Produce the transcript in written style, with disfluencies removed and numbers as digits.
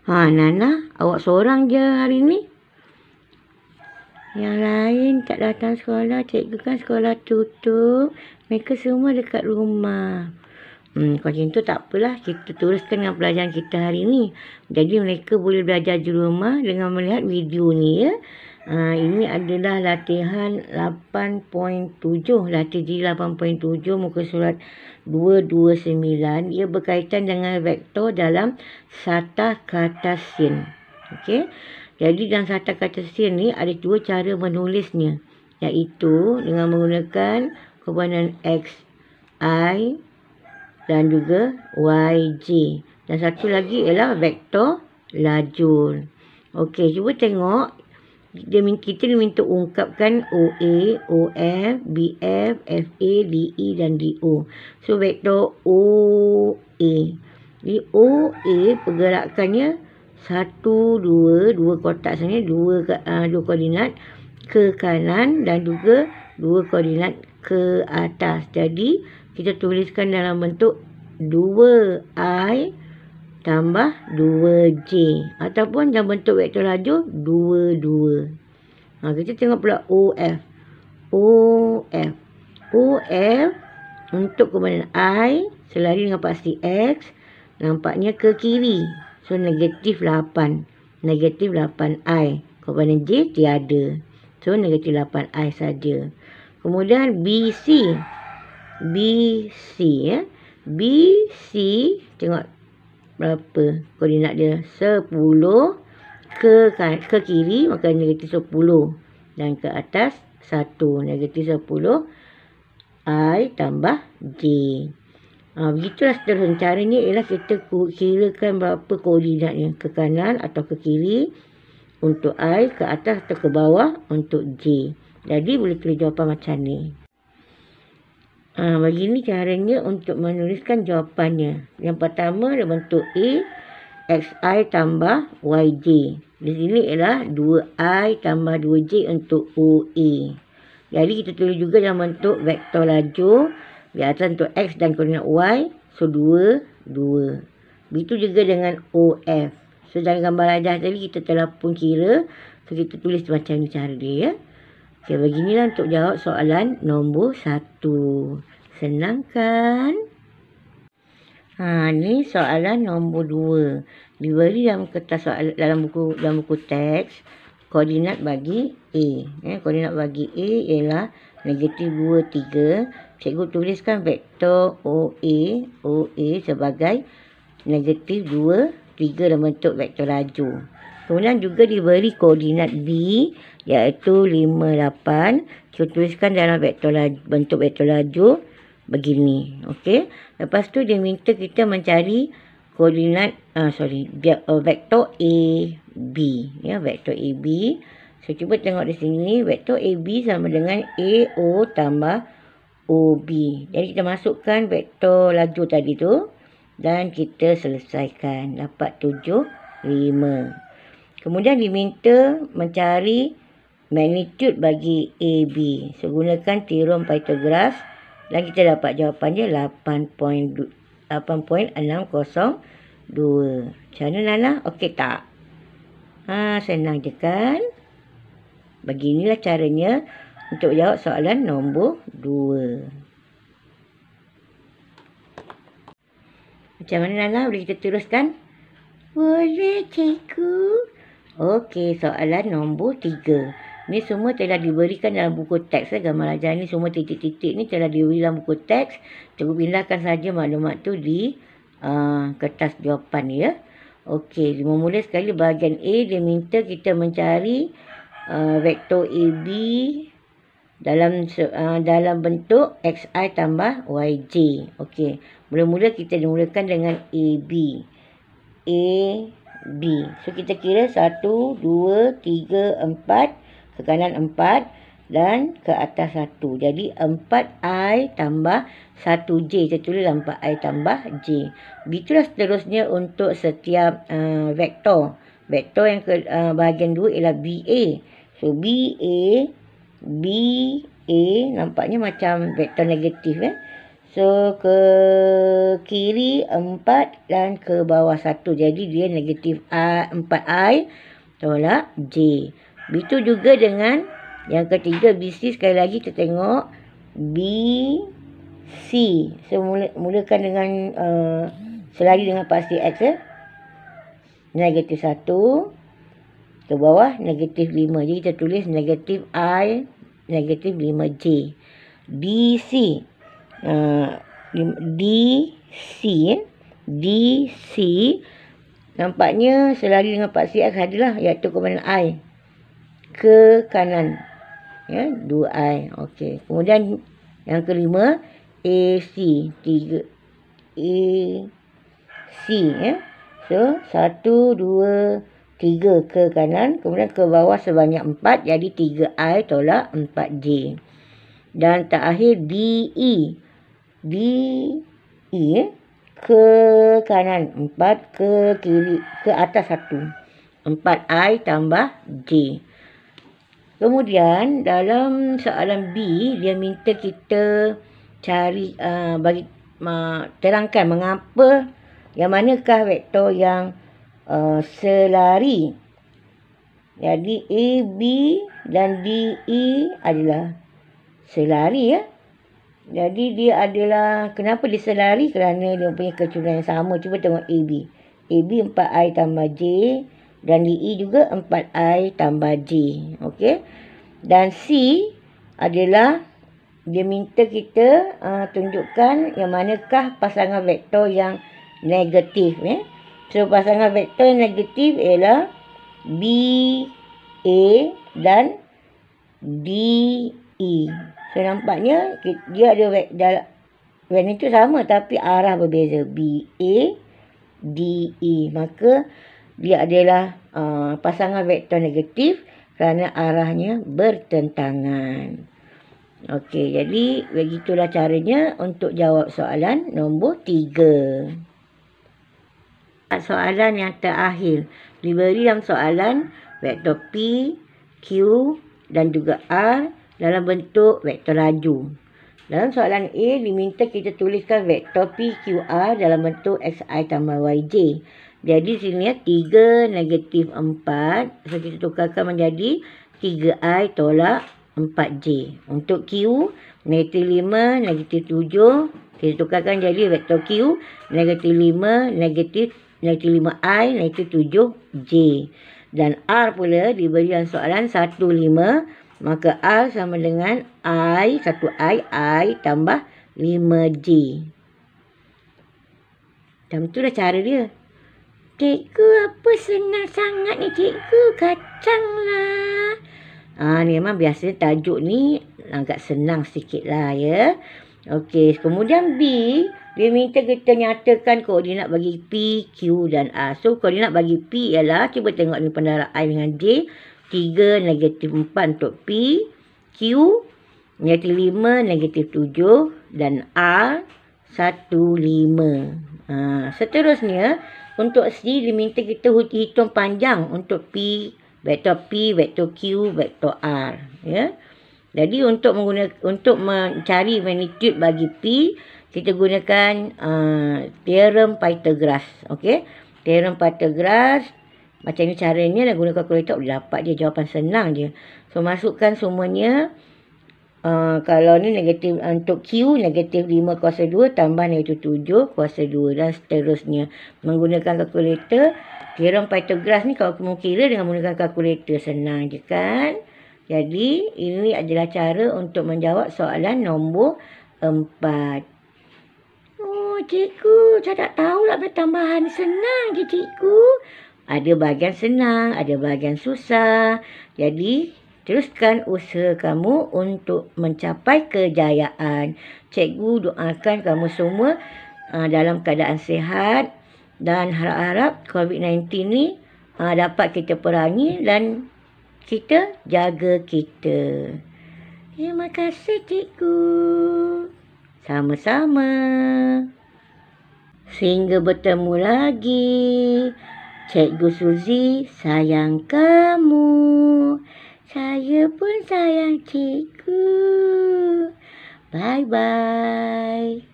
Nana, awak seorang je hari ni? Yang lain tak datang sekolah. Cikgu kan sekolah tutup. Mereka semua dekat rumah. Kalau macam tu tak apalah. Kita teruskan dengan pelajaran kita hari ni. Jadi mereka boleh belajar di rumah dengan melihat video ni ya. Ini adalah latihan 8.7. Latihan diri 8.7 muka surat 229. Ia berkaitan dengan vektor dalam sata kata sin. Okey. Jadi dalam sata kata sin ni ada dua cara menulisnya. Iaitu dengan menggunakan komponen x, i dan juga yj. Dan satu lagi ialah vektor lajur. Okey, cuba tengok. Kita diminta ungkapkan OA, OF, BF, FA, DE dan DO. So, vektor OA. Di OA pergerakannya 1, 2 kotak sebenarnya, 2 koordinat ke kanan dan juga 2 koordinat ke atas. Jadi, kita tuliskan dalam bentuk 2I tambah 2J. Ataupun dalam bentuk vektor lajur 2. Kita tengok pula OF. OF untuk komponen I selari dengan pasti X. Nampaknya ke kiri. So, negatif 8. Negatif 8I. Komponen J tiada. So, negatif 8I saja. Kemudian BC ya. BC tengok berapa koordinat dia? 10 ke kiri, maka negatif 10. Dan ke atas 1. Negatif 10 I tambah J. Begitulah seterusnya. Caranya ialah kita kirakan berapa koordinatnya. Ke kanan atau ke kiri untuk I, ke atas atau ke bawah untuk J. Jadi boleh tulis jawapan macam ni. Begini caranya untuk menuliskan jawapannya. Yang pertama dia bentuk A, XI tambah YJ. Di sini ialah 2I tambah 2J untuk OA. Jadi kita tulis juga dalam bentuk vektor lajur. Di atas untuk X dan koordinat Y. So 2. Begitu juga dengan OF. So dalam gambar rajah tadi kita telah pun kira. So kita tulis macam ni cara dia ya. Okey, beginilah untuk jawab soalan nombor 1. Senang kan? Ni soalan nombor 2. Diberi dalam kertas soalan dalam buku teks koordinat bagi A. Koordinat bagi A ialah negatif 2, 3. Cikgu tuliskan vektor OA sebagai negatif 2, 3 dalam bentuk vektor lajur. Kemudian juga diberi koordinat B iaitu 5, 8. Kita tuliskan dalam bentuk vektor lajur begini. Okey. Lepas tu dia minta kita mencari koordinat vektor AB ya, vektor AB. So cuba tengok di sini vektor AB sama dengan AO tambah OB. Jadi kita masukkan vektor lajur tadi tu dan kita selesaikan dapat 7, 5. Kemudian diminta mencari magnitude bagi AB. So gunakan teorem Pythagoras dan kita dapat jawapannya 8.602. Macam mana Nana? Okey tak? Senang je kan? Beginilah caranya untuk jawab soalan nombor 2. Macam mana Nana? Boleh kita teruskan? Boleh cikgu. Okey, soalan nombor 3. Ni semua telah diberikan dalam buku teks. Gambar rajah ni semua titik-titik ni telah diberi dalam buku teks. Cikgu pindahkan saja maklumat tu di kertas jawapan ya. Okey, memula sekali bahagian A. Dia minta kita mencari vektor AB dalam bentuk XI tambah YJ. Okey, mula-mula kita dimulakan dengan AB. So kita kira 1, 2, 3, 4. Ke kanan 4 dan ke atas 1. Jadi 4I tambah 1J. Saya tulis 4I tambah J. Begitulah seterusnya untuk setiap vektor. Vektor yang ke bahagian 2 ialah BA. So BA nampaknya macam vektor negatif So, ke kiri 4 dan ke bawah 1. Jadi, dia negatif 4I tolak J. Begitu juga dengan yang ketiga, BC. Sekali lagi kita tengok BC. So, mulakan dengan selari dengan pasti X. Negatif 1. Ke bawah, negatif 5. Jadi, kita tulis negatif I, negatif 5J. DC. DC nampaknya selari dengan pasti X adalah iaitu komponen I ke kanan, 2I. Okey, kemudian yang kelima AC 3 AC, so 1 2 3 ke kanan, kemudian ke bawah sebanyak 4, jadi 3I tolak 4J. Dan terakhir DE ke kanan 4, ke kiri, ke atas 1, 4I tambah J. Kemudian dalam soalan B, dia minta kita cari terangkan mengapa yang manakah vektor yang selari. Jadi AB dan DE adalah selari, Jadi dia adalah, kenapa dia selari? Kerana dia punya keturunan yang sama. Cuba tengok AB. AB 4I tambah J. Dan DE juga 4I tambah J. Okey. Dan C adalah, dia minta kita tunjukkan yang manakah pasangan vektor yang negatif. So, pasangan vektor yang negatif ialah B, A dan DE. So, nampaknya dia ada warna itu sama tapi arah berbeza. BA, DE. Maka dia adalah pasangan vektor negatif kerana arahnya bertentangan. Okey, jadi begitulah caranya untuk jawab soalan nombor 3. Soalan yang terakhir. Diberi dalam soalan vektor P, Q dan juga R dalam bentuk vektor laju. Dalam soalan A, diminta kita tuliskan vektor PQR dalam bentuk XI tambah YJ. Jadi sini 3 negatif 4. So, kita tukarkan menjadi 3I tolak 4J. Untuk Q, negatif 5, negatif 7. Kita tukarkan jadi vektor Q, negatif 5, negatif 5I, negatif 7J. Dan R pula diberi dalam soalan 1, 5. Maka R sama dengan I tambah 5J. Dan itulah cara dia. Cikgu, apa senang sangat ni cikgu? Kacanglah. Ni memang biasanya tajuk ni agak senang sikit lah, Okey, kemudian B, dia minta kita nyatakan koordinat bagi P, Q dan R. So, koordinat bagi P ialah, cuba tengok ni pendara I dengan J. 3, negatif 4 untuk P, Q, negatif 5, negatif 7, dan R, 1, 5. Seterusnya, untuk C, diminta kita hitung panjang untuk P, vektor Q, vektor R. Jadi, untuk mencari magnitude bagi P, kita gunakan teorem Pythagoras. Okey, teorem Pythagoras. Macam ni caranya, nak guna kalkulator boleh dapat dia, jawapan senang je. So, masukkan semuanya. Kalau ni negatif untuk Q, negatif 5 kuasa 2 tambah negatif 7 kuasa 2 dan seterusnya. Menggunakan kalkulator, teorem Pythagoras ni kalau kamu kira dengan menggunakan kalkulator, senang je kan? Jadi, ini adalah cara untuk menjawab soalan nombor 4. Oh, cikgu, saya tak tahulah pertambahan senang je, cikgu. Ada bahagian senang, ada bahagian susah. Jadi, teruskan usaha kamu untuk mencapai kejayaan. Cikgu doakan kamu semua dalam keadaan sihat. Dan harap-harap COVID-19 ni dapat kita perangi dan kita jaga kita. Terima kasih, cikgu. Sama-sama. Sehingga bertemu lagi. Cikgu Suzy sayang kamu. Saya pun sayang cikgu. Bye-bye.